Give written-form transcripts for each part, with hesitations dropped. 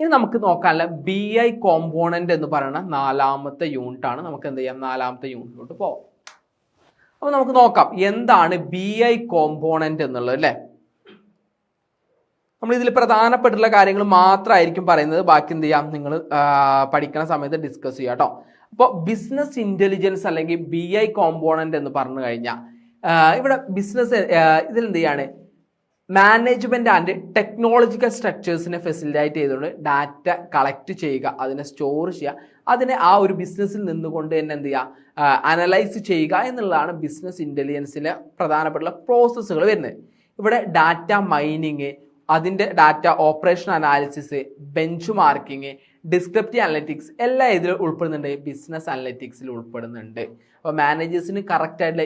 ഇനി നമുക്ക് നോക്കാനുള്ള BI കോമ്പോണന്റ് എന്ന് പറയുന്ന 4ാമത്തെ യൂണിറ്റ് ആണ്. നമുക്ക് എന്ത് ചെയ്യാം, 4ാമത്തെ യൂണിറ്റിലോട്ട് പോവാം. അപ്പോൾ നമുക്ക് നോക്കാം എന്താണ് BI കോമ്പോണന്റ് എന്നുള്ളത് അല്ലേ. നമ്മൾ ഇതിൽ പ്രധാനപ്പെട്ടുള്ള കാര്യങ്ങൾ മാത്രമായിരിക്കും പറയുന്നത്. ബാക്കി എന്ത് ചെയ്യാം, നിങ്ങൾ പഠിക്കുന്ന സമയത്ത് ഡിസ്കസ് ചെയ്യാം കേട്ടോ. അപ്പോൾ ബിസിനസ് ഇന്റലിജൻസ് അല്ലെങ്കിൽ BI കോമ്പോണന്റ് എന്ന് പറഞ്ഞു കഴിഞ്ഞാൽ ഇവിടെ ബിസിനസ് ഇതിലെന്ത് ചെയ്യാണ്, മാനേജ്മെന്റ് ആൻഡ് ടെക്നോളജിക്കൽ സ്ട്രക്ചേഴ്സിനെ ഫെസിലിറ്റേറ്റ് ചെയ്തുകൊണ്ട് ഡാറ്റ കളക്ട് ചെയ്യുക, അതിനെ സ്റ്റോർ ചെയ്യുക, അതിനെ ആ ഒരു ബിസിനസ്സിൽ നിന്നുകൊണ്ട് തന്നെ എന്ത് ചെയ്യുക, അനലൈസ് ചെയ്യുക എന്നുള്ളതാണ് ബിസിനസ് ഇന്റലിജൻസിലെ പ്രധാനപ്പെട്ട പ്രോസസ്സുകൾ വരുന്നത്. ഇവിടെ ഡാറ്റ മൈനിങ്, അതിൻ്റെ data operation analysis, bench marking, descriptive analytics എല്ലാം ഇതിൽ ഉൾപ്പെടുന്നുണ്ട്, ബിസിനസ് അനലറ്റിക്സിൽ ഉൾപ്പെടുന്നുണ്ട്. അപ്പോൾ മാനേജേഴ്സിന് കറക്റ്റ് ആയിട്ടുള്ള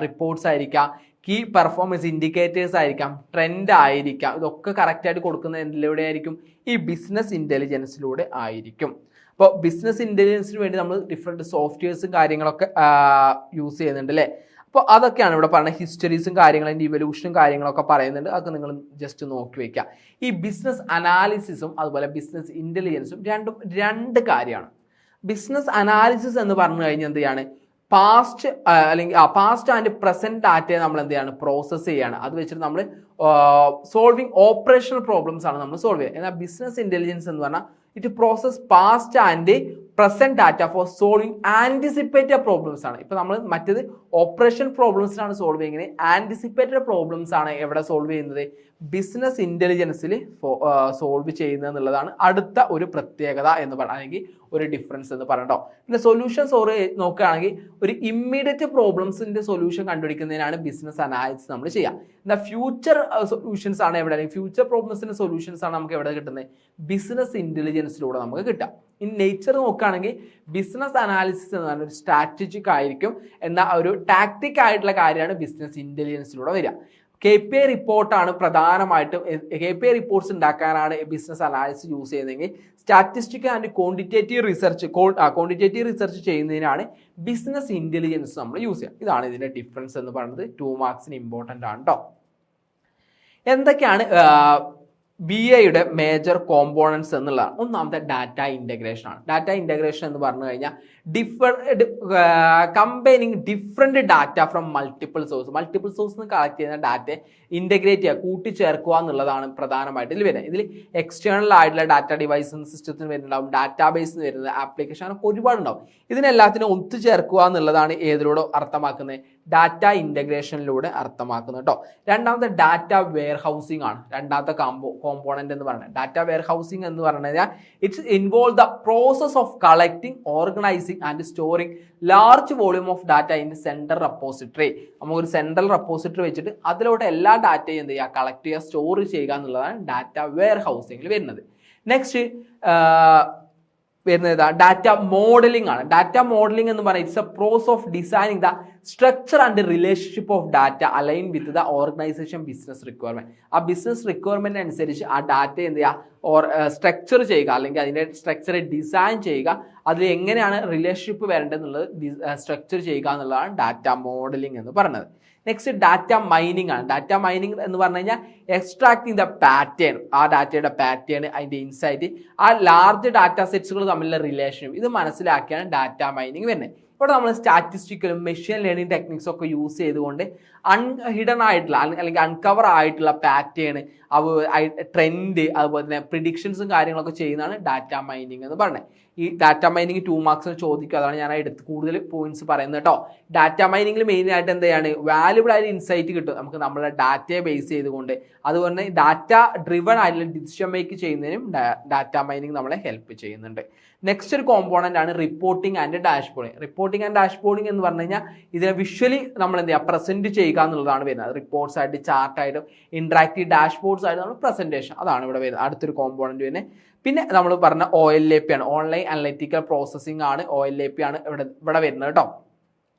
റിപ്പോർട്ട്സ് ആയിരിക്കാം, കീ പെർഫോമൻസ് ഇൻഡിക്കേറ്റേഴ്സ് ആയിരിക്കാം, ട്രെൻഡ് ആയിരിക്കാം, ഇതൊക്കെ കറക്റ്റായിട്ട് കൊടുക്കുന്നത് എന്തിലൂടെ ആയിരിക്കും, ഈ ബിസിനസ് ഇൻ്റലിജൻസിലൂടെ ആയിരിക്കും. അപ്പോൾ ബിസിനസ് ഇൻ്റലിജൻസിന് വേണ്ടി നമ്മൾ ഡിഫറെൻറ്റ് സോഫ്റ്റ്വെയർസും കാര്യങ്ങളൊക്കെ യൂസ് ചെയ്യുന്നുണ്ട് അല്ലേ. അപ്പോൾ അതൊക്കെയാണ് ഇവിടെ പറഞ്ഞ ഹിസ്റ്ററീസും കാര്യങ്ങളും അതിൻ്റെ ഇവല്യൂഷനും കാര്യങ്ങളൊക്കെ പറയുന്നുണ്ട്. അതൊക്കെ നിങ്ങൾ ജസ്റ്റ് നോക്കി വെക്കുക. ഈ ബിസിനസ് അനാലിസിസും അതുപോലെ ബിസിനസ് ഇൻ്റലിജൻസും രണ്ടും രണ്ട് കാര്യമാണ്. ബിസിനസ് അനാലിസിസ് എന്ന് പറഞ്ഞു കഴിഞ്ഞാൽ എന്ത് ചെയ്യാണ്, പാസ്റ്റ് അല്ലെങ്കിൽ പാസ്റ്റ് ആൻഡ് പ്രസന്റ് ഡാറ്റയെ നമ്മൾ എന്ത് ചെയ്യാണ്, പ്രോസസ്സ് ചെയ്യാണ്. അത് വെച്ചിട്ട് നമ്മൾ സോൾവിങ് ഓപ്പറേഷണൽ പ്രോബ്ലംസ് ആണ് നമ്മൾ സോൾവ് ചെയ്യുക. എന്നാൽ ബിസിനസ് ഇൻ്റലിജൻസ് എന്ന് പറഞ്ഞാൽ it process past and present data four solving anticipated problems ആണ്. ഇപ്പൊ നമ്മൾ മറ്റേത് ഓപ്പറേഷൻ പ്രോബ്ലംസിനാണ് സോൾവ് ചെയ്യുന്നത്, ആന്റിസിപ്പേറ്റഡ് പ്രോബ്ലംസ് ആണ് എവിടെ സോൾവ് ചെയ്യുന്നത്, ബിസിനസ് ഇന്റലിജൻസിൽ സോൾവ് ചെയ്യുന്നത് എന്നുള്ളതാണ് അടുത്ത ഒരു പ്രത്യേകത എന്ന് പറയുന്നത്, അല്ലെങ്കിൽ ഒരു ഡിഫറൻസ് എന്ന് പറയട്ടോ. പിന്നെ സൊല്യൂഷൻ നോക്കുകയാണെങ്കിൽ ഒരു ഇമ്മീഡിയറ്റ് പ്രോബ്ലംസിന്റെ സൊല്യൂഷൻ കണ്ടുപിടിക്കുന്നതിനാണ് ബിസിനസ് അനാലിസിസ് നമ്മൾ ചെയ്യുക. എന്നാൽ ഫ്യൂച്ചർ സൊല്യൂഷൻസ് ആണ് എവിടെ, അല്ലെങ്കിൽ ഫ്യൂച്ചർ പ്രോബ്ലംസിന്റെ സൊല്യൂഷൻസ് ആണ് നമുക്ക് എവിടെ കിട്ടുന്നത്, ബിസിനസ് ഇന്റലിജൻസിലൂടെ നമുക്ക് കിട്ടാം. ഇൻ നേച്ചർ നോക്കുകയാണെങ്കിൽ ബിസിനസ് അനാലിസിസ് എന്ന് പറഞ്ഞാൽ ഒരു സ്ട്രാറ്റജിക് ആയിരിക്കും, എന്നാൽ ഒരു ടാക്ടിക് ആയിട്ടുള്ള കാര്യമാണ് ബിസിനസ് ഇന്റലിജൻസിലൂടെ വരിക. KPI റിപ്പോർട്ടാണ് പ്രധാനമായിട്ടും, KPI റിപ്പോർട്ട്സ് ഉണ്ടാക്കാനാണ് ബിസിനസ് അനാലിസിസ് യൂസ് ചെയ്യുന്നതെങ്കിൽ സ്റ്റാറ്റിസ്റ്റിക്കൽ ആൻഡ് ക്വാണ്ടിറ്റേറ്റീവ് റിസർച്ച് ചെയ്യുന്നതിനാണ് ബിസിനസ് ഇന്റലിജൻസ് നമ്മൾ യൂസ് ചെയ്യുക. ഇതാണ് ഇതിന്റെ ഡിഫറൻസ് എന്ന് പറയുന്നത്. 2 മാർക്സിന് ഇമ്പോർട്ടൻ്റ് ആണ് കേട്ടോ. എന്തൊക്കെയാണ് BIയുടെ മേജർ കോമ്പോണൻസ് എന്നുള്ളതാണ്. ഒന്നാമത്തെ ഡാറ്റ ഇൻ്റഗ്രേഷൻ ആണ്. ഡാറ്റ ഇൻ്റഗ്രേഷൻ എന്ന് പറഞ്ഞു കഴിഞ്ഞാൽ combining different data from multiple source നിന്ന് കളക്ട് ചെയ്യുന്ന ഡാറ്റയെ ഇൻ്റഗ്രേറ്റ് ചെയ്യുക, കൂട്ടിച്ചേർക്കുക എന്നുള്ളതാണ് പ്രധാനമായിട്ട് ഇതിൽ വരുന്നത്. ഇതിൽ എക്സ്റ്റേണൽ ആയിട്ടുള്ള ഡാറ്റ ഡിവൈസ് സിസ്റ്റത്തിന് വരുന്നുണ്ടാവും, ഡാറ്റാബേസിന് വരുന്നത്, ആപ്ലിക്കേഷൻ അങ്ങനെ ഒരുപാടുണ്ടാവും. ഇതിനെല്ലാത്തിനും ഒത്തുചേർക്കുക എന്നുള്ളതാണ് ഏതിലൂടെ അർത്ഥമാക്കുന്നത്, ഡാറ്റ ഇൻ്റഗ്രേഷനിലൂടെ അർത്ഥമാക്കുന്നത് കേട്ടോ. രണ്ടാമത്തെ ഡാറ്റ വെയർ ഹൗസിംഗ് ആണ്. രണ്ടാമത്തെ കോമ്പോണന്റ് എന്ന് പറയുന്നത് ഡാറ്റ വെയർ ഹൗസിംഗ് എന്ന് പറഞ്ഞു കഴിഞ്ഞാൽ it's involve the process of collecting, organising and storing large volume of data in central repository. നമുക്കൊരു സെൻട്രൽ റെപ്പോസിറ്ററി വെച്ചിട്ട് അതിലൂടെ എല്ലാ ഡാറ്റയും എന്ത് ചെയ്യുക, കളക്ട് ചെയ്യുക, സ്റ്റോർ ചെയ്യുക എന്നുള്ളതാണ് ഡാറ്റ വെയർ ഹൗസിംഗിൽ വരുന്നത്. നെക്സ്റ്റ് വരുന്നത് ഡാറ്റ മോഡലിംഗ് ആണ്. ഡാറ്റ മോഡലിംഗ് എന്ന് പറയുന്നത് it's a process of designing the structure and relationship of data align with the organisation business requirement. ആ ബിസിനസ് റിക്വയർമെന്റ് അനുസരിച്ച് ആ ഡാറ്റ എന്ത് ചെയ്യുക, സ്ട്രക്ചർ ചെയ്യുക, അല്ലെങ്കിൽ അതിൻ്റെ സ്ട്രക്ചർ ഡിസൈൻ ചെയ്യുക, അതിൽ എങ്ങനെയാണ് റിലേഷൻഷിപ്പ് വരേണ്ടതെന്നുള്ളത് സ്ട്രക്ചർ ചെയ്യുക എന്നുള്ളതാണ് ഡാറ്റ മോഡലിംഗ് എന്ന് പറയുന്നത്. നെക്സ്റ്റ് ഡാറ്റ മൈനിങ് ആണ്. ഡാറ്റ മൈനിങ് എന്ന് പറഞ്ഞു കഴിഞ്ഞാൽ എക്സ്ട്രാക്ടിങ് ദ പാറ്റേൺ, ആ ഡാറ്റയുടെ പാറ്റേൺ, അതിൻ്റെ ഇൻസൈറ്റ്, ആ ലാർജ് ഡാറ്റ സെറ്റ്സുകൾ തമ്മിലുള്ള റിലേഷനും ഇത് മനസ്സിലാക്കിയാണ് ഡാറ്റ മൈനിങ് വരുന്നത്. ഇവിടെ നമ്മൾ സ്റ്റാറ്റിസ്റ്റിക്കലും മെഷീൻ ലേണിംഗ് ടെക്നിക്സ് ഒക്കെ യൂസ് ചെയ്തുകൊണ്ട് ഹിഡൻ ആയിട്ടുള്ള അല്ലെങ്കിൽ അൺകവർ ആയിട്ടുള്ള പാറ്റേൺ, ട്രെൻഡ്, അതുപോലെ തന്നെ പ്രിഡിക്ഷൻസും കാര്യങ്ങളൊക്കെ ചെയ്യുന്നതാണ് ഡാറ്റ മൈനിങ് എന്ന് പറയുന്നത്. ഈ ഡാറ്റ മൈനിങ് 2 മാർക്സിന് ചോദിക്കും, അതാണ് ഞാൻ എടുത്ത് കൂടുതൽ പോയിന്റ്സ് പറയുന്നത് കേട്ടോ. ഡാറ്റ മൈനിങ്ങിൽ മെയിൻ ആയിട്ട് എന്താണ്, വാല്യുബിൾ ആയിട്ട് ഇൻസൈറ്റ് കിട്ടും നമുക്ക് നമ്മുടെ ഡാറ്റയെ ബേസ് ചെയ്തുകൊണ്ട്. അതുപോലെ ഡാറ്റ ഡ്രിവൺ ആയിട്ടുള്ള ഡിസിഷൻ മേക്ക് ചെയ്യുന്നതിനും ഡാറ്റ മൈനിങ് നമ്മളെ ഹെൽപ്പ് ചെയ്യുന്നുണ്ട്. നെക്സ്റ്റ് ഒരു കോമ്പോണന്റ് ആണ് റിപ്പോർട്ടിംഗ് ആൻഡ് ഡാഷ്ബോർഡിംഗ്. റിപ്പോർട്ടിംഗ് ആൻഡ് ഡാഷ്ബോർഡിംഗ് എന്ന് പറഞ്ഞു കഴിഞ്ഞാൽ ഇതിനെ വിഷ്വലി നമ്മൾ എന്ത് ചെയ്യുക, പ്രസന്റ് ചെയ്യുക എന്നുള്ളതാണ് വരുന്നത്. റിപ്പോർട്ട്സ് ആയിട്ട്, ചാർട്ടായിട്ടും, ഇന്ററാക്റ്റീവ് ഡാഷ്ബോർഡ്സ് ആയിട്ട് നമ്മൾ പ്രസന്റേഷൻ, അതാണ് ഇവിടെ വരുന്നത് അടുത്തൊരു കോമ്പോണന്റ് വരുന്നത്. പിന്നെ നമ്മൾ പറഞ്ഞ OLAP ആണ്, ഓൺലൈൻ അനലിറ്റിക്കൽ പ്രോസസ്സിംഗ് ആണ്, OLAP ആണ് ഇവിടെ വരുന്നത് കേട്ടോ.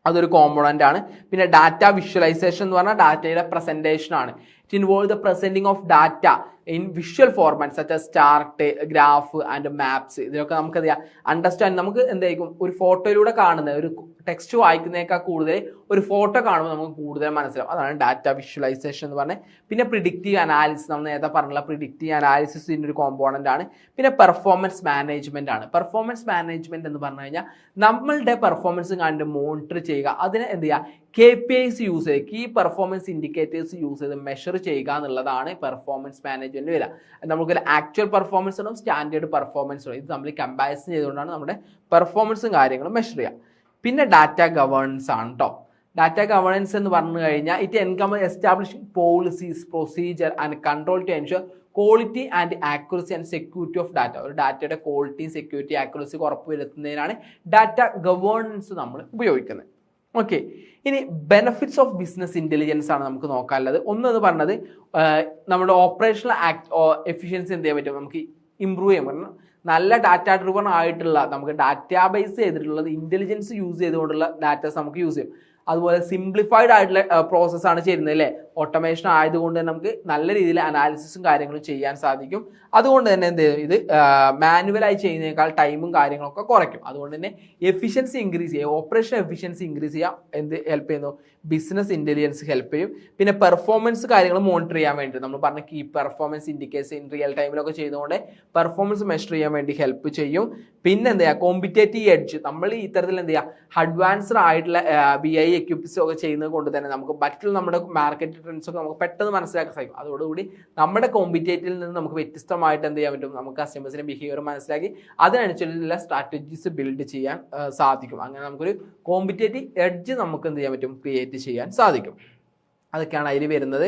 അതൊരു കോമ്പോണന്റ് ആണ്. പിന്നെ ഡാറ്റ വിഷ്വലൈസേഷൻ എന്ന് പറഞ്ഞാൽ ഡാറ്റയുടെ പ്രസന്റേഷൻ ആണ്. It involve the presenting of data in visual format such as chart, graph and maps. ഇതിലൊക്കെ നമുക്ക് എന്ത് ചെയ്യാം, അണ്ടർസ്റ്റാൻഡ്, നമുക്ക് എന്തായിരിക്കും ഒരു ഫോട്ടോയിലൂടെ കാണുന്ന ഒരു ടെക്സ്റ്റ് വായിക്കുന്നതിനേക്കാൾ കൂടുതൽ ഒരു ഫോട്ടോ കാണുമ്പോൾ നമുക്ക് കൂടുതൽ മനസ്സിലാവും. അതാണ് ഡാറ്റ വിഷ്വലൈസേഷൻ എന്ന് പറഞ്ഞത്. പിന്നെ പ്രിഡിക്റ്റീവ് അനാലിസിസ്, നമ്മൾ നേരത്തെ പറഞ്ഞുള്ള പ്രിഡിക്റ്റീവ് അനാലിസിസ് ഇതിൻ്റെ ഒരു കോമ്പോണൻ്റ് ആണ്. പിന്നെ പെർഫോമൻസ് മാനേജ്മെന്റ് ആണ്. പെർഫോമൻസ് മാനേജ്മെന്റ് എന്ന് പറഞ്ഞു കഴിഞ്ഞാൽ നമ്മളുടെ പെർഫോമൻസ് കണ്ട് മോണിറ്റർ ചെയ്യുക, അതിന് എന്ത് ചെയ്യുക, KPIs യൂസ് ചെയ്ത്, കീ പെർഫോമൻസ് ഇൻഡിക്കേറ്റേഴ്സ് യൂസ് ചെയ്ത് മെഷർ ചെയ്യുക എന്നുള്ളതാണ് പെർഫോമൻസ് മാനേജ്മെന്റ് വരിക. നമുക്കൊരു ആക്ച്വൽ പെർഫോമൻസ് ഉണ്ടും സ്റ്റാൻഡേർഡ് പെർഫോമൻസ് ഉണ്ടും. ഇത് നമ്മൾ കമ്പാരിസൺ ചെയ്തുകൊണ്ടാണ് നമ്മുടെ പെർഫോമൻസും കാര്യങ്ങളും മെഷർ ചെയ്യുക. പിന്നെ ഡാറ്റ ഗവേണൻസ് ആണ് കേട്ടോ. ഡാറ്റ ഗവേണൻസ് എന്ന് പറഞ്ഞു കഴിഞ്ഞാൽ it establishing policies, procedure and control to ensure quality and accuracy and security of data. ഒരു ഡാറ്റയുടെ ക്വാളിറ്റി, സെക്യൂരിറ്റി, ആക്യുറസി ഉറപ്പുവരുത്തുന്നതിനാണ് ഡാറ്റ ഗവേണൻസ് നമ്മൾ ഉപയോഗിക്കുന്നത്. ഓക്കെ, ഇനി ബെനിഫിറ്റ്സ് ഓഫ് ബിസിനസ് ഇന്റലിജൻസ് ആണ് നമുക്ക് നോക്കാനുള്ളത്. ഒന്നെന്ന് പറഞ്ഞത് നമ്മുടെ ഓപ്പറേഷണൽ എഫിഷ്യൻസി എന്ത് ചെയ്യാൻ പറ്റും, നമുക്ക് ഇമ്പ്രൂവ് ചെയ്യാൻ പറ്റും. നല്ല ഡാറ്റ ഡ്രിവൺ ആയിട്ടുള്ള, നമുക്ക് ഡാറ്റാബേസ് ചെയ്തിട്ടുള്ളത് ഇന്റലിജൻസ് യൂസ് ചെയ്തുകൊണ്ടുള്ള ഡാറ്റാസ് നമുക്ക് യൂസ് ചെയ്യും. അതുപോലെ സിംപ്ലിഫൈഡ് ആയിട്ടുള്ള പ്രോസസ്സാണ് ചെയ്യുന്നത് അല്ലേ. ഓട്ടോമേഷൻ ആയതുകൊണ്ട് തന്നെ നമുക്ക് നല്ല രീതിയിൽ അനാലിസിസും കാര്യങ്ങളും ചെയ്യാൻ സാധിക്കും. അതുകൊണ്ട് തന്നെ എന്ത് ചെയ്യും, ഇത് മാനുവലായി ചെയ്യുന്നതിനേക്കാൾ ടൈമും കാര്യങ്ങളൊക്കെ കുറയ്ക്കും. അതുകൊണ്ട് തന്നെ എഫിഷ്യൻസി ഇൻക്രീസ് ചെയ്യുക, ഓപ്പറേഷൻ എഫിഷ്യൻസി ഇൻക്രീസ് ചെയ്യാം. എന്ത് ഹെൽപ്പ് ചെയ്യുന്നു, ബിസിനസ് ഇന്റലിജൻസ് ഹെൽപ്പ് ചെയ്യും. പിന്നെ പെർഫോമൻസ് കാര്യങ്ങൾ മോണിറ്റർ ചെയ്യാൻ വേണ്ടി നമ്മൾ പറഞ്ഞ key performance indicators in real ടൈമിലൊക്കെ ചെയ്തുകൊണ്ട് പെർഫോമൻസ് മെഷർ ചെയ്യാൻ വേണ്ടി ഹെൽപ്പ് ചെയ്യും. പിന്നെ എന്താ ചെയ്യുക, കോമ്പറ്റേറ്റീവ് എഡ്ജ്, നമ്മൾ ഇത്തരത്തിൽ എന്ത് ചെയ്യുക, അഡ്വാൻസ്ഡ് ആയിട്ടുള്ള BI എക്യുപ്മെന്റ്സ് ഒക്കെ ചെയ്യുന്നത് കൊണ്ട് തന്നെ നമുക്ക് മറ്റുള്ള നമ്മുടെ മാർക്കറ്റ് ട്രെൻഡ്സ് ഒക്കെ നമുക്ക് പെട്ടെന്ന് മനസ്സിലാക്കാൻ സാധിക്കും. അതോടുകൂടി നമ്മുടെ കോമ്പറ്റേറ്റീവിൽ നിന്ന് നമുക്ക് വ്യത്യസ്തമായിട്ട് എന്ത് ചെയ്യാൻ പറ്റും, നമുക്ക് കസ്റ്റമേഴ്സിന്റെ ബിഹേവിയർ മനസ്സിലാക്കി അതിനനുസരിച്ചുള്ള സ്ട്രാറ്റജീസ് ബിൽഡ് ചെയ്യാൻ സാധിക്കും. അങ്ങനെ നമുക്കൊരു കോമ്പറ്റേറ്റീവ് എഡ്ജ് നമുക്ക് എന്ത് ചെയ്യാൻ പറ്റും, ക്രിയേറ്റ് ചെയ്യാൻ സാധിക്കും. അതൊക്കെയാണ് അതിൽ വരുന്നത്.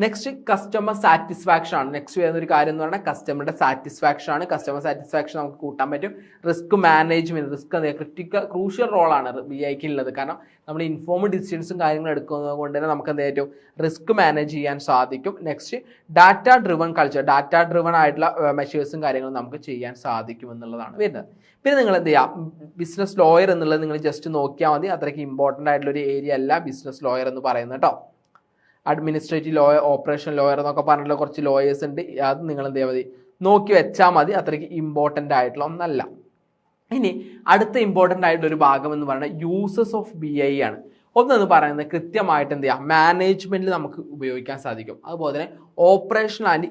നെക്സ്റ്റ് കസ്റ്റമർ സാറ്റിസ്ഫാക്ഷൻ ആണ്. നെക്സ്റ്റ് വരുന്ന ഒരു കാര്യം എന്ന് പറഞ്ഞാൽ കസ്റ്റമറുടെ സാറ്റിസ്ഫാക്ഷൻ ആണ്. കസ്റ്റമർ സാറ്റിസ്ഫാക്ഷൻ നമുക്ക് കൂട്ടാൻ പറ്റും. റിസ്ക് മാനേജ്മെന്റ്, റിസ്ക് ക്രൂഷ്യൽ റോളാണ് BIക്ക് ഉള്ളത്. കാരണം നമ്മൾ ഇൻഫോംഡ് ഡിസിഷൻസും കാര്യങ്ങളും എടുക്കുന്നത് കൊണ്ട് തന്നെ നമുക്ക് എന്ത് പറ്റും, റിസ്ക് മാനേജ് ചെയ്യാൻ സാധിക്കും. Next data driven culture, data driven ആയിട്ടുള്ള മെഷേഴ്സും കാര്യങ്ങളും നമുക്ക് ചെയ്യാൻ സാധിക്കും എന്നുള്ളതാണ് വരുന്നത്. പിന്നെ നിങ്ങൾ എന്ത് ചെയ്യാം, ബിസിനസ് ലോയർ എന്നുള്ളത് നിങ്ങൾ ജസ്റ്റ് നോക്കിയാൽ മതി. അത്രയ്ക്ക് ഇമ്പോർട്ടൻ്റ് ആയിട്ടുള്ള ഒരു ഏരിയ അല്ല ബിസിനസ് ലോയർ എന്ന് പറയുന്നത് കേട്ടോ. അഡ്മിനിസ്ട്രേറ്റീവ് ലോയർ, ഓപ്പറേഷൻ ലോയർ എന്നൊക്കെ പറഞ്ഞിട്ടുള്ള കുറച്ച് ലോയേഴ്സ് ഉണ്ട്. അത് നിങ്ങൾ എന്ത് ചെയ്യാൽ മതി, നോക്കി വെച്ചാൽ മതി. അത്രയ്ക്ക് ഇമ്പോർട്ടൻ്റ് ആയിട്ടുള്ള ഒന്നല്ല. ഇനി അടുത്ത ഇമ്പോർട്ടൻ്റ് ആയിട്ടുള്ള ഒരു ഭാഗം എന്ന് പറയുന്നത് യൂസസ് ഓഫ് BI ആണ്. ഒന്നെന്ന് പറയുന്നത് കൃത്യമായിട്ട് എന്ത് ചെയ്യാം, മാനേജ്മെന്റിൽ നമുക്ക് ഉപയോഗിക്കാൻ സാധിക്കും. അതുപോലെ തന്നെ ഓപ്പറേഷൻ ആൻഡ്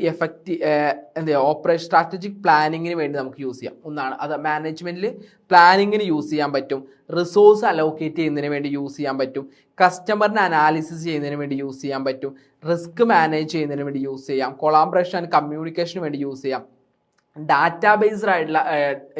എന്ത് ചെയ്യുക, ഓപ്പറേഷൻ സ്ട്രാറ്റജിക് പ്ലാനിങ്ങിന് വേണ്ടി നമുക്ക് യൂസ് ചെയ്യാം. ഒന്നാണ് അത് മാനേജ്മെന്റിൽ പ്ലാനിങ്ങിന് യൂസ് ചെയ്യാൻ പറ്റും, റിസോഴ്സ് അലോക്കേറ്റ് ചെയ്യുന്നതിന് വേണ്ടി യൂസ് ചെയ്യാൻ പറ്റും, കസ്റ്റമറിനെ അനാലിസിസ് ചെയ്യുന്നതിന് വേണ്ടി യൂസ് ചെയ്യാൻ പറ്റും, റിസ്ക് മാനേജ് ചെയ്യുന്നതിന് വേണ്ടി യൂസ് ചെയ്യാം, കൊളാബറേഷൻ ആൻഡ് കമ്മ്യൂണിക്കേഷന് വേണ്ടി യൂസ് ചെയ്യാം, ഡാറ്റാ ബേസ്ഡ് ആയിട്ടുള്ള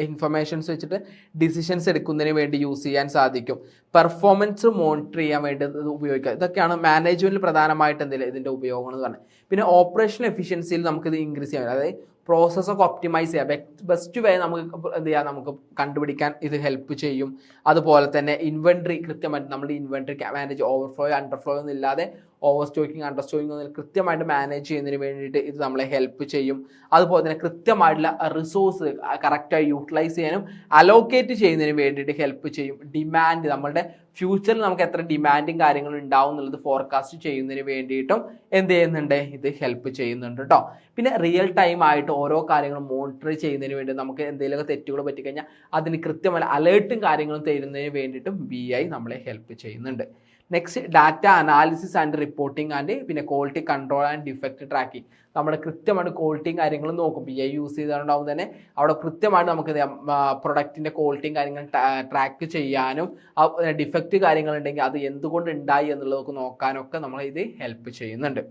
ഇൻഫർമേഷൻസ് വെച്ചിട്ട് ഡിസിഷൻസ് എടുക്കുന്നതിന് വേണ്ടി യൂസ് ചെയ്യാൻ സാധിക്കും, പെർഫോമൻസ് മോണിറ്റർ ചെയ്യാൻ വേണ്ടി ഉപയോഗിക്കാം. ഇതൊക്കെയാണ് മാനേജ്മെന്റിൽ പ്രധാനമായിട്ട് എന്തെങ്കിലും ഇതിൻ്റെ ഉപയോഗങ്ങൾ എന്ന് പറഞ്ഞത്. പിന്നെ ഓപ്പറേഷൻ എഫിഷ്യൻസിയിൽ നമുക്കിത് ഇൻക്രീസ് ചെയ്യാൻ, അതായത് പ്രോസസ്സൊക്കെ ഒപ്റ്റിമൈസ് ചെയ്യാം, ബെസ്റ്റ് വേ നമുക്ക് എന്ത് ചെയ്യാം, നമുക്ക് കണ്ടുപിടിക്കാൻ ഇത് ഹെൽപ്പ് ചെയ്യും. അതുപോലെ തന്നെ ഇൻവെൻട്രി കൃത്യമായിട്ട് നമ്മുടെ ഇൻവെൻട്രി മാനേജ്, ഓവർഫ്ലോ അണ്ടർഫ്ലോ ഒന്നും ഇല്ലാതെ ഓവർ സ്റ്റോക്കിങ് അണ്ടർ സ്റ്റോക്കിങ് ഒന്നും കൃത്യമായിട്ട് മാനേജ് ചെയ്യുന്നതിന് വേണ്ടിയിട്ട് ഇത് നമ്മളെ ഹെൽപ്പ് ചെയ്യും. അതുപോലെ തന്നെ കൃത്യമായിട്ടുള്ള റിസോഴ്സ് കറക്റ്റായി യൂട്ടിലൈസ് ചെയ്യാനും അലോക്കേറ്റ് ചെയ്യുന്നതിന് വേണ്ടിയിട്ട് ഹെൽപ്പ് ചെയ്യും. ഡിമാൻഡ്, നമ്മളുടെ ഫ്യൂച്ചറിൽ നമുക്ക് എത്ര ഡിമാൻഡും കാര്യങ്ങളും ഉണ്ടാവും എന്നുള്ളത് ഫോർകാസ്റ്റ് ചെയ്യുന്നതിന് വേണ്ടിയിട്ടും എന്ത് ചെയ്യുന്നുണ്ട്, ഇത് ഹെൽപ്പ് ചെയ്യുന്നുണ്ട് കേട്ടോ. പിന്നെ റിയൽ ടൈം ആയിട്ട് ഓരോ കാര്യങ്ങളും മോണിറ്റർ ചെയ്യുന്നതിന് വേണ്ടി നമുക്ക് എന്തെങ്കിലുമൊക്കെ തെറ്റുകൾ പറ്റിക്കഴിഞ്ഞാൽ അതിന് കൃത്യമായ അലേർട്ടും കാര്യങ്ങളും തരുന്നതിന് വേണ്ടിയിട്ടും BI നമ്മളെ ഹെൽപ്പ് ചെയ്യുന്നുണ്ട്. Next data analysis and reporting and പിന്നെ quality control and defect tracking. നമ്മുടെ കൃത്യമായിട്ട് ക്വാളിറ്റിയും കാര്യങ്ങളും നോക്കും. BI യൂസ് ചെയ്തുകൊണ്ടാവും തന്നെ അവിടെ കൃത്യമായിട്ട് നമുക്ക് പ്രൊഡക്റ്റിൻ്റെ ക്വാളിറ്റിയും കാര്യങ്ങളും ട്രാക്ക് ചെയ്യാനും ഡിഫക്റ്റ് കാര്യങ്ങളുണ്ടെങ്കിൽ അത് എന്തുകൊണ്ട് ഉണ്ടായി എന്നുള്ളതൊക്കെ നോക്കാനൊക്കെ നമ്മൾ ഇത് ഹെൽപ്പ് ചെയ്യുന്നുണ്ട്.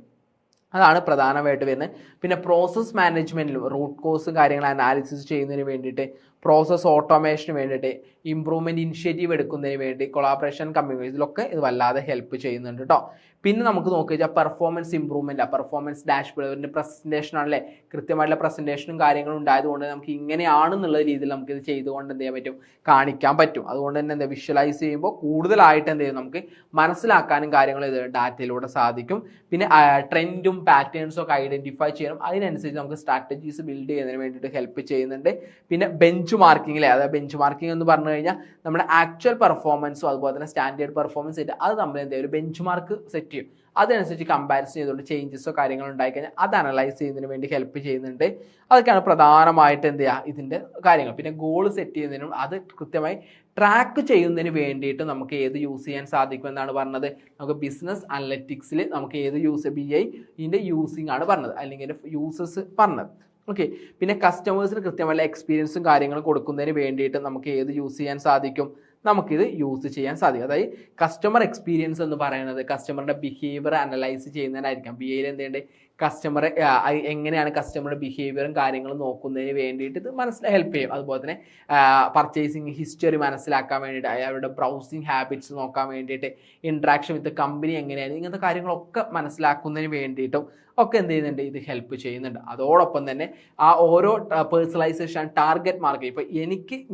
അതാണ് പ്രധാനമായിട്ട് വരുന്നത്. പിന്നെ പ്രോസസ് മാനേജ്മെന്റിലും റൂട്ട് കോസും കാര്യങ്ങൾ അനാലിസിസ് ചെയ്യുന്നതിന് വേണ്ടിയിട്ട്, പ്രോസസ് ഓട്ടോമേഷന് വേണ്ടിയിട്ട്, ഇംപ്രൂവ്മെന്റ് ഇനിഷ്യേറ്റീവ് എടുക്കുന്നതിന് വേണ്ടി, കൊളാബറേഷൻ കമ്മ്യൂണിറ്റി, ഇതിലൊക്കെ ഇത് വല്ലാതെ ഹെൽപ്പ് ചെയ്യുന്നുണ്ട് കേട്ടോ. പിന്നെ നമുക്ക് നോക്കിയാൽ പെർഫോമൻസ് ഇംപ്രൂവ്മെന്റ്, പെർഫോമൻസ് ഡാഷ്ബോർഡിന്റെ പ്രസന്റേഷൻ ആണല്ലേ, കൃത്യമായിട്ടുള്ള പ്രസന്റേഷനും കാര്യങ്ങളും ഉണ്ടായതുകൊണ്ട് നമുക്ക് ഇങ്ങനെയാണെന്നുള്ള രീതിയിൽ നമുക്ക് ഇത് ചെയ്തുകൊണ്ട് എന്ത് ചെയ്യാൻ പറ്റും, കാണിക്കാൻ പറ്റും. അതുകൊണ്ട് തന്നെ എന്താ വിഷ്വലൈസ് ചെയ്യുമ്പോൾ കൂടുതലായിട്ട് എന്ത് ചെയ്യും, നമുക്ക് മനസ്സിലാക്കാനും കാര്യങ്ങളും ഇത് ഡാറ്റയിലൂടെ സാധിക്കും. പിന്നെ ട്രെൻഡും പാറ്റേൺസും ഒക്കെ ഐഡന്റിഫൈ ചെയ്യണം, അതിനനുസരിച്ച് നമുക്ക് സ്ട്രാറ്റജീസ് ബിൽഡ് ചെയ്യുന്നതിന് വേണ്ടിയിട്ട് ഹെൽപ്പ് ചെയ്യുന്നുണ്ട്. പിന്നെ ബെഞ്ച് ബെഞ്ച് മാർക്കിങ്ങിലെ, അതായത് ബെഞ്ച് മാർക്കിംഗ് എന്ന് പറഞ്ഞു കഴിഞ്ഞാൽ നമ്മുടെ ആക്ച്വൽ പെർഫോമൻസും അതുപോലെ തന്നെ സ്റ്റാൻഡേർഡ് പെർഫോമൻസ് ആയിട്ട് അത് തമ്മിൽ എന്ത് ചെയ്യും, ഒരു ബെഞ്ച് മാർക്ക് സെറ്റ് ചെയ്യും. അതനുസരിച്ച് കമ്പാരിസൺ ചെയ്തുകൊണ്ട് ചേഞ്ചസോ കാര്യങ്ങളോ ഉണ്ടായിക്കഴിഞ്ഞാൽ അത് അനലൈസ് ചെയ്യുന്നതിന് വേണ്ടി ഹെൽപ്പ് ചെയ്യുന്നുണ്ട്. അതൊക്കെയാണ് പ്രധാനമായിട്ട് എന്ത് ചെയ്യുക ഇതിൻ്റെ കാര്യങ്ങൾ. പിന്നെ ഗോൾ സെറ്റ് ചെയ്യുന്നതിനും അത് കൃത്യമായി ട്രാക്ക് ചെയ്യുന്നതിന് വേണ്ടിയിട്ട് നമുക്ക് ഏത് യൂസ് ചെയ്യാൻ സാധിക്കും എന്നാണ് പറഞ്ഞത്. നമുക്ക് ബിസിനസ് അനലറ്റിക്സിൽ നമുക്ക് ഏത് BI ഇതിൻ്റെ യൂസിങ് ആണ് പറഞ്ഞത്, അല്ലെങ്കിൽ യൂസസ് പറഞ്ഞത്. ഓക്കെ, പിന്നെ കസ്റ്റമേഴ്സിന് കൃത്യമായ എക്സ്പീരിയൻസും കാര്യങ്ങളും കൊടുക്കുന്നതിന് വേണ്ടിയിട്ട് നമുക്ക് ഏത് യൂസ് ചെയ്യാൻ സാധിക്കും, നമുക്കിത് യൂസ് ചെയ്യാൻ സാധിക്കും. അതായത് കസ്റ്റമർ എക്സ്പീരിയൻസ് എന്ന് പറയുന്നത് കസ്റ്റമറുടെ ബിഹേവിയർ അനലൈസ് ചെയ്യുന്നതിനായിരിക്കാം. BIയിൽ എന്ത് ചെയ്യേണ്ടത്, കസ്റ്റമറെ എങ്ങനെയാണ് കസ്റ്റമറുടെ ബിഹേവിയറും കാര്യങ്ങളും നോക്കുന്നതിന് വേണ്ടിയിട്ട് ഇത് ഹെൽപ്പ് ചെയ്യും. അതുപോലെ തന്നെ പർച്ചേസിങ് ഹിസ്റ്ററി മനസ്സിലാക്കാൻ വേണ്ടിയിട്ട്, അവരുടെ ബ്രൗസിങ് ഹാബിറ്റ്സ് നോക്കാൻ വേണ്ടിയിട്ട്, ഇൻട്രാക്ഷൻ വിത്ത് കമ്പനി എങ്ങനെയാണ്, ഇങ്ങനത്തെ കാര്യങ്ങളൊക്കെ മനസ്സിലാക്കുന്നതിന് വേണ്ടിയിട്ടും ഒക്കെ എന്ത് ചെയ്യുന്നുണ്ട്, ഇത് ഹെൽപ്പ് ചെയ്യുന്നുണ്ട്. അതോടൊപ്പം തന്നെ ആ ഓരോ പേഴ്സണലൈസേഷൻ, ടാർഗറ്റ് മാർക്കറ്റ്, ഇപ്പോൾ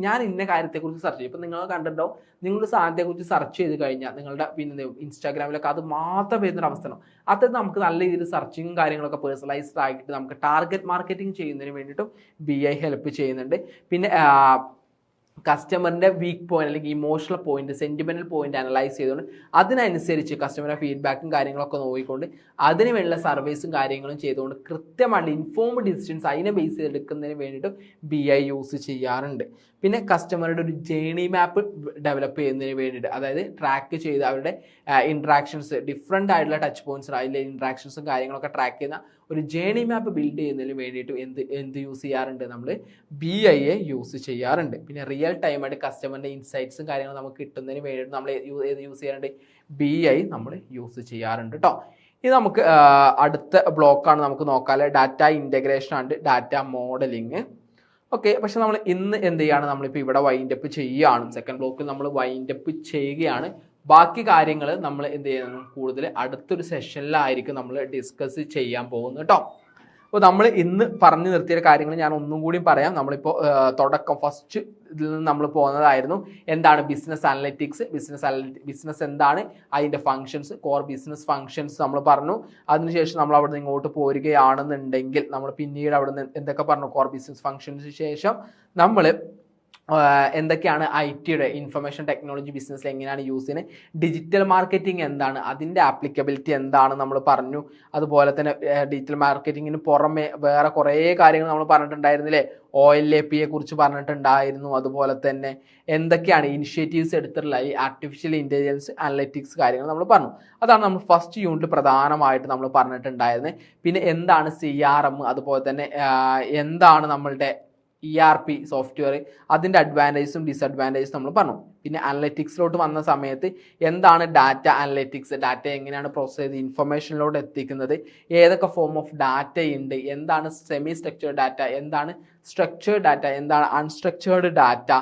ഞാൻ ഇന്ന കാര്യത്തെക്കുറിച്ച് സെർച്ച് ചെയ്യും. ഇപ്പോൾ നിങ്ങൾ കണ്ടിട്ടുണ്ടാവും, നിങ്ങളുടെ സാധനത്തെക്കുറിച്ച് സെർച്ച് ചെയ്ത് കഴിഞ്ഞാൽ നിങ്ങളുടെ പിന്നെ ഇൻസ്റ്റാഗ്രാമിലൊക്കെ അത് മാത്രം വരുന്നൊരു അവസ്ഥയാണ്. അത് നമുക്ക് നല്ല രീതിയിൽ സെർച്ചിങ്ങും കാര്യങ്ങളൊക്കെ പേഴ്സണലൈസ്ഡ് ആയിട്ട് നമുക്ക് ടാർഗറ്റ് മാർക്കറ്റിംഗ് ചെയ്യുന്നതിന് വേണ്ടിയിട്ടും BI ഹെൽപ്പ് ചെയ്യുന്നുണ്ട്. പിന്നെ കസ്റ്റമറിൻ്റെ വീക്ക് പോയിന്റ് അല്ലെങ്കിൽ emotional point, sentimental point analyse ചെയ്തുകൊണ്ട് അതിനനുസരിച്ച് കസ്റ്റമറുടെ ഫീഡ്ബാക്കും കാര്യങ്ങളൊക്കെ നോക്കിക്കൊണ്ട് അതിന് വേണ്ട സർവീസും കാര്യങ്ങളും ചെയ്തുകൊണ്ട് കൃത്യമായിട്ട് ഇൻഫോംഡ് ഡിസിഷൻസ് അതിനെ ബേസ് ചെയ്തെടുക്കുന്നതിന് വേണ്ടിയിട്ട് BI യൂസ് ചെയ്യാറുണ്ട്. പിന്നെ കസ്റ്റമറുടെ ഒരു ജേണി മാപ്പ് ഡെവലപ്പ് ചെയ്യുന്നതിന് വേണ്ടിയിട്ട്, അതായത് ട്രാക്ക് ചെയ്ത് അവരുടെ ഇൻട്രാക്ഷൻസ്, ഡിഫറെൻ്റ് ആയിട്ടുള്ള ടച്ച് പോയിന്റ്സ്, അതിലെ ഇൻട്രാക്ഷൻസും കാര്യങ്ങളൊക്കെ ട്രാക്ക് ചെയ്യുന്ന ഒരു ജേണി മാപ്പ് ബിൽഡ് ചെയ്യുന്നതിന് വേണ്ടിയിട്ട് എന്ത് യൂസ് ചെയ്യാറുണ്ട്, നമ്മൾ BI യൂസ് ചെയ്യാറുണ്ട്. പിന്നെ റിയൽ ടൈമായിട്ട് കസ്റ്റമറിൻ്റെ ഇൻസൈറ്റ്സും കാര്യങ്ങളും നമുക്ക് കിട്ടുന്നതിന് വേണ്ടിയിട്ട് നമ്മൾ ഏത് യൂസ് ചെയ്യാറുണ്ട്, BI നമ്മൾ യൂസ് ചെയ്യാറുണ്ട് കേട്ടോ. ഇത് നമുക്ക് അടുത്ത ബ്ലോക്കാണ് നമുക്ക് നോക്കാല്ലേ, data integration and data modelling. Okay, പക്ഷെ നമ്മൾ ഇന്ന് എന്ത് ചെയ്യാണ്, നമ്മളിപ്പോൾ ഇവിടെ വൈൻഡപ്പ് ചെയ്യുകയാണ്. സെക്കൻഡ് ബ്ലോക്കിൽ നമ്മൾ വൈൻഡപ്പ് ചെയ്യുകയാണ്. ബാക്കി കാര്യങ്ങൾ നമ്മൾ എന്ത് ചെയ്യണം, കൂടുതൽ അടുത്തൊരു സെഷനിലായിരിക്കും നമ്മൾ ഡിസ്കസ് ചെയ്യാൻ പോകുന്നത് കേട്ടോ. അപ്പോൾ നമ്മൾ ഇന്ന് പറഞ്ഞു നിർത്തിയ കാര്യങ്ങൾ ഞാൻ ഒന്നും കൂടി പറയാം. നമ്മളിപ്പോൾ തുടക്കം ഫസ്റ്റ് ഇതിൽ നിന്ന് നമ്മൾ പോകുന്നതായിരുന്നു, എന്താണ് ബിസിനസ് അനലിറ്റിക്സ്, ബിസിനസ് എന്താണ്, അതിൻ്റെ ഫങ്ഷൻസ്, കോർ ബിസിനസ് ഫങ്ഷൻസ് നമ്മൾ പറഞ്ഞു. അതിനുശേഷം നമ്മൾ അവിടെ നിന്ന് ഇങ്ങോട്ട് പോരുകയാണെന്നുണ്ടെങ്കിൽ നമ്മൾ പിന്നീട് അവിടെ നിന്ന് എന്തൊക്കെ പറഞ്ഞു, കോർ ബിസിനസ് ഫങ്ഷൻസിന് ശേഷം നമ്മൾ എന്തൊക്കെയാണ് ITയുടെ ഇൻഫർമേഷൻ ടെക്നോളജി ബിസിനസ്സിൽ എങ്ങനെയാണ് യൂസ് ചെയ്യുന്നത്, ഡിജിറ്റൽ മാർക്കറ്റിംഗ് എന്താണ്, അതിൻ്റെ ആപ്ലിക്കബിലിറ്റി എന്താണ് നമ്മൾ പറഞ്ഞു. അതുപോലെ തന്നെ ഡിജിറ്റൽ മാർക്കറ്റിങ്ങിന് പുറമെ വേറെ കുറേ കാര്യങ്ങൾ നമ്മൾ പറഞ്ഞിട്ടുണ്ടായിരുന്നില്ലേ, OLAPയെ കുറിച്ച് പറഞ്ഞിട്ടുണ്ടായിരുന്നു. അതുപോലെ തന്നെ എന്തൊക്കെയാണ് ഇനിഷ്യേറ്റീവ്സ് എടുത്തിട്ടുള്ള ഈ ആർട്ടിഫിഷ്യൽ ഇൻ്റലിജൻസ് അനലറ്റിക്സ് കാര്യങ്ങൾ നമ്മൾ പറഞ്ഞു. അതാണ് നമ്മൾ ഫസ്റ്റ് യൂണിറ്റ് പ്രധാനമായിട്ട് നമ്മൾ പറഞ്ഞിട്ടുണ്ടായിരുന്നത്. പിന്നെ എന്താണ് CRM, അതുപോലെ തന്നെ എന്താണ് നമ്മളുടെ ERP സോഫ്റ്റ്വെയർ, അതിൻ്റെ അഡ്വാൻറ്റേജസും ഡിസഡ്വാൻറ്റേജസും നമ്മൾ പറഞ്ഞു. പിന്നെ അനലറ്റിക്സിലോട്ട് വന്ന സമയത്ത് എന്താണ് ഡാറ്റ അനലറ്റിക്സ്, ഡാറ്റ എങ്ങനെയാണ് പ്രോസസ് ചെയ്ത് ഇൻഫർമേഷനിലോട്ട് എത്തിക്കുന്നത്, ഏതൊക്കെ ഫോം ഓഫ് ഡാറ്റ ഉണ്ട്, എന്താണ് സെമി സ്ട്രക്ചേർഡ് ഡാറ്റ, എന്താണ് സ്ട്രക്ചേർഡ് ഡാറ്റ, എന്താണ് അൺസ്ട്രക്ചേർഡ് ഡാറ്റ,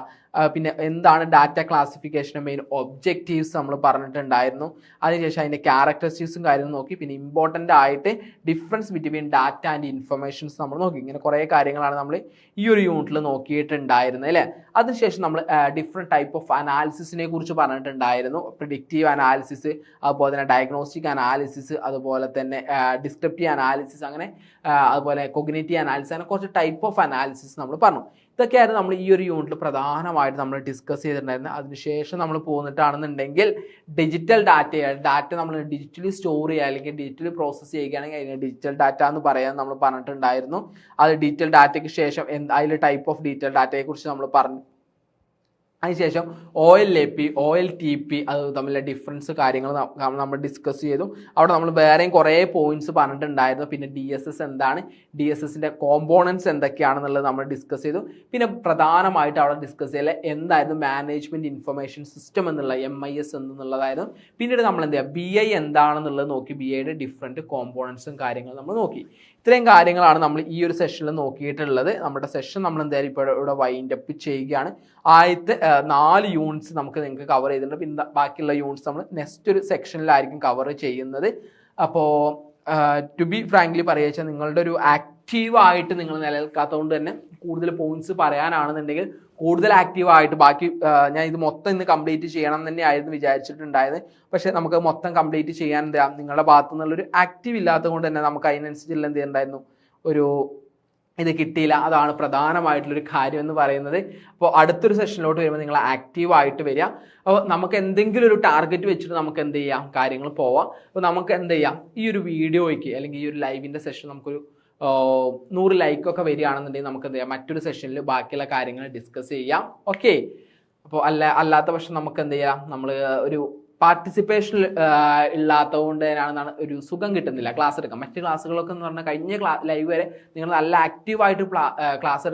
പിന്നെ എന്താണ് ഡാറ്റ ക്ലാസിഫിക്കേഷൻ്റെ മെയിൻ ഒബ്ജക്റ്റീവ്സ് നമ്മൾ പറഞ്ഞിട്ടുണ്ടായിരുന്നു. അതിനുശേഷം അതിൻ്റെ ക്യാരക്ടറിസ്റ്റിക്സും കാര്യങ്ങളും നോക്കി. പിന്നെ ഇമ്പോർട്ടൻ്റ് ആയിട്ട് difference between data and informations നമ്മൾ നോക്കി. ഇങ്ങനെ കുറേ കാര്യങ്ങളാണ് നമ്മൾ ഈ ഒരു യൂണിറ്റിൽ നോക്കിയിട്ടുണ്ടായിരുന്നത് അല്ലേ. അതിനുശേഷം നമ്മൾ ഡിഫറെൻറ്റ് ടൈപ്പ് ഓഫ് അനാലിസിസിനെ കുറിച്ച് പറഞ്ഞിട്ടുണ്ടായിരുന്നു. പ്രിഡിക്റ്റീവ് അനാലിസിസ്, അതുപോലെ തന്നെ ഡയഗ്നോസ്റ്റിക് അനാലിസിസ്, അതുപോലെ തന്നെ ഡിസ്ക്രിപ്റ്റീവ് അനാലിസിസ്, അങ്ങനെ അതുപോലെ കൊഗ്നിറ്റീവ് അനാലിസിസ്, അങ്ങനെ കുറച്ച് ടൈപ്പ് ഓഫ് അനാലിസിസ് നമ്മൾ പറഞ്ഞു. ഇതൊക്കെയായിരുന്നു നമ്മൾ ഈ ഒരു യൂണിറ്റിൽ പ്രധാനമായിട്ട് നമ്മൾ ഡിസ്കസ് ചെയ്തിട്ടുണ്ടായിരുന്നത്. അതിനുശേഷം നമ്മൾ പോന്നിട്ടാണെന്നുണ്ടെങ്കിൽ ഡിജിറ്റൽ ഡാറ്റ നമ്മൾ ഡിജിറ്റലി സ്റ്റോർ ചെയ്യുക അല്ലെങ്കിൽ ഡിജിറ്റലി പ്രോസസ്സ് ചെയ്യുകയാണെങ്കിൽ അതിന് ഡിജിറ്റൽ ഡാറ്റ എന്ന് പറയാൻ നമ്മൾ പറഞ്ഞിട്ടുണ്ടായിരുന്നു. അത് ഡിജിറ്റൽ ഡാറ്റയ്ക്ക് ശേഷം അതിൽ ടൈപ്പ് ഓഫ് ഡിജിറ്റൽ ഡാറ്റയെ കുറിച്ച് നമ്മൾ പറഞ്ഞു. അതിനുശേഷം OLAP, OLTP അത് തമ്മിലുള്ള ഡിഫറൻസ് കാര്യങ്ങൾ നമ്മൾ ഡിസ്കസ് ചെയ്തു. അവിടെ നമ്മൾ വേറെയും കുറേ പോയിന്റ്സ് പറഞ്ഞിട്ടുണ്ടായിരുന്നു. പിന്നെ DSS എന്താണ്, DSSൻ്റെ കോമ്പോണൻസ് എന്തൊക്കെയാണെന്നുള്ളത് നമ്മൾ ഡിസ്കസ് ചെയ്തു. പിന്നെ പ്രധാനമായിട്ട് അവിടെ ഡിസ്കസ് ചെയ്യൽ എന്തായിരുന്നു മാനേജ്മെൻറ്റ് ഇൻഫർമേഷൻ സിസ്റ്റം എന്നുള്ള MIS എന്നുള്ളതായിരുന്നു. പിന്നീട് നമ്മൾ എന്ത് ചെയ്യുക, BI എന്താണെന്നുള്ളത് നോക്കി, BIയുടെ ഡിഫറെൻറ്റ് കോമ്പോണൻസും കാര്യങ്ങളും നമ്മൾ നോക്കി. ഇത്രയും കാര്യങ്ങളാണ് നമ്മൾ ഈ ഒരു സെഷനിൽ നോക്കിയിട്ടുള്ളത്. നമ്മുടെ സെഷൻ നമ്മൾ എന്തായാലും ഇപ്പോൾ ഇവിടെ വൈൻഡ് അപ്പ് ചെയ്യുകയാണ്. ആദ്യത്തെ 4 യൂണിറ്റ്സ് നിങ്ങൾക്ക് കവർ ചെയ്തിട്ടുണ്ട്. പിന്നെ ബാക്കിയുള്ള യൂണിറ്റ്സ് നമ്മൾ നെക്സ്റ്റ് ഒരു സെക്ഷനിലായിരിക്കും കവർ ചെയ്യുന്നത്. അപ്പോൾ ടു ബി ഫ്രാങ്ക്ലി പറയുക, നിങ്ങളുടെ ഒരു ആക്റ്റീവായിട്ട് നിങ്ങൾ നിലനിൽക്കാത്തതുകൊണ്ട് തന്നെ കൂടുതൽ പോയിന്റ്സ് പറയാനാണെന്നുണ്ടെങ്കിൽ കൂടുതൽ ആക്റ്റീവായിട്ട് ബാക്കി ഞാൻ ഇത് മൊത്തം ഇന്ന് കംപ്ലീറ്റ് ചെയ്യണം തന്നെ ആയിരുന്നു വിചാരിച്ചിട്ടുണ്ടായത്. പക്ഷെ നമുക്ക് മൊത്തം കംപ്ലീറ്റ് ചെയ്യാൻ നിങ്ങളുടെ ഭാഗത്തു നിന്നുള്ളൊരു ആക്റ്റീവ് ഇല്ലാത്തത് കൊണ്ട് തന്നെ നമുക്ക് അതിനനുസരിച്ചുള്ള എന്ത് ഉണ്ടായിരുന്നു, ഒരു ഇത് കിട്ടിയില്ല. അതാണ് പ്രധാനമായിട്ടുള്ളൊരു കാര്യം എന്ന് പറയുന്നത്. അപ്പോൾ അടുത്തൊരു സെഷനിലോട്ട് വരുമ്പോൾ നിങ്ങൾ ആക്റ്റീവായിട്ട് വരിക. അപ്പോൾ നമുക്ക് എന്തെങ്കിലും ഒരു ടാർഗറ്റ് വെച്ചിട്ട് നമുക്ക് എന്ത് ചെയ്യാം, കാര്യങ്ങൾ പോവാം. അപ്പോൾ നമുക്ക് എന്ത് ചെയ്യാം, ഈ ഒരു വീഡിയോയ്ക്ക് അല്ലെങ്കിൽ ഈ ഒരു ലൈവിൻ്റെ സെഷൻ നമുക്കൊരു 100 ലൈക്കൊക്കെ വരികയാണെന്നുണ്ടെങ്കിൽ നമുക്ക് എന്ത് ചെയ്യാം, മറ്റൊരു സെഷനിൽ ബാക്കിയുള്ള കാര്യങ്ങൾ ഡിസ്കസ് ചെയ്യാം. ഓക്കെ. അപ്പോൾ അല്ലാത്ത പക്ഷം നമുക്ക് എന്ത് ചെയ്യാം, നമ്മൾ ഒരു പാർട്ടിസിപ്പേഷൻ ഇല്ലാത്തത് കൊണ്ട് തന്നെയാണ് ഒരു സുഖം കിട്ടുന്നില്ല ക്ലാസ് എടുക്കാം. മറ്റ് ക്ലാസ്സുകളൊക്കെ എന്ന് പറഞ്ഞാൽ കഴിഞ്ഞ ലൈവ് വരെ നിങ്ങൾ നല്ല ആക്റ്റീവായിട്ട് ക്ലാസ്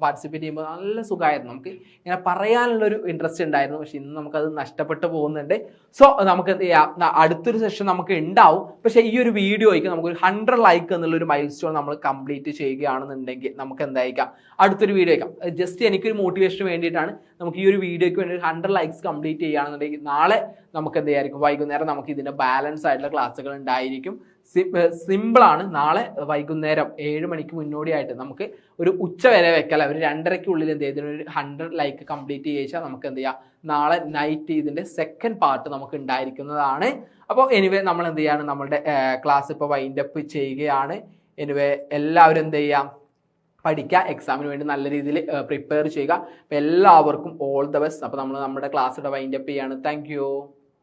പാർട്ടിസിപ്പേറ്റ് ചെയ്യുമ്പോൾ നല്ല സുഖമായിരുന്നു, നമുക്ക് ഇങ്ങനെ പറയാനുള്ളൊരു ഇൻട്രസ്റ്റ് ഉണ്ടായിരുന്നു. പക്ഷെ ഇന്ന് നമുക്കത് നഷ്ടപ്പെട്ടു പോകുന്നുണ്ട്. സോ നമുക്ക് എന്ത് ചെയ്യാം, അടുത്തൊരു സെഷൻ നമുക്ക് ഉണ്ടാവും. പക്ഷേ ഈ ഒരു വീഡിയോയ്ക്ക് നമുക്കൊരു 100 ലൈക്ക് എന്നുള്ളൊരു മൈൽ സ്റ്റോൺ നമ്മൾ കംപ്ലീറ്റ് ചെയ്യുകയാണെന്നുണ്ടെങ്കിൽ നമുക്ക് എന്തായിരിക്കാം, അടുത്തൊരു വീഡിയോ ആയിരിക്കാം. ജസ്റ്റ് എനിക്കൊരു മോട്ടിവേഷന് വേണ്ടിയിട്ടാണ്. നമുക്ക് ഈ ഒരു വീഡിയോയ്ക്ക് വേണ്ടി 100 ലൈക്സ് കംപ്ലീറ്റ് ചെയ്യുകയാണെന്നുണ്ടെങ്കിൽ നാളെ നമുക്ക് എന്തായിരിക്കും, വൈകുന്നേരം നമുക്ക് ഇതിൻ്റെ ബാലൻസ് ആയിട്ടുള്ള ക്ലാസ്സുകൾ ഉണ്ടായിരിക്കും. സിമ്പിളാണ്. നാളെ വൈകുന്നേരം 7 മണിക്ക് മുന്നോടിയായിട്ട് നമുക്ക് ഒരു ഉച്ച വരെ വെക്കല, ഒരു 2:30-ക്കുള്ളിൽ എന്ത് ചെയ്തിട്ട് ഒരു 100 ലൈക്ക് കംപ്ലീറ്റ് ചെയ്യിച്ചാൽ നമുക്ക് എന്ത് ചെയ്യാം, നാളെ നൈറ്റ് ഇതിൻ്റെ സെക്കൻഡ് പാർട്ട് നമുക്ക് ഉണ്ടായിരിക്കുന്നതാണ്. അപ്പോൾ എനിവേ നമ്മൾ എന്ത് ചെയ്യാണ്, നമ്മളുടെ ക്ലാസ് ഇപ്പോൾ വൈൻഡപ്പ് ചെയ്യുകയാണ്. എനിവേ എല്ലാവരും എന്ത് ചെയ്യാം, പഠിക്കുക, എക്സാമിന് വേണ്ടി നല്ല രീതിയിൽ പ്രിപ്പയർ ചെയ്യുക. അപ്പോൾ എല്ലാവർക്കും ഓൾ ദ ബെസ്റ്റ്. അപ്പോൾ നമ്മൾ നമ്മുടെ ക്ലാസ് ഇവിടെ വൈൻഡപ്പ് ചെയ്യാണ്. താങ്ക്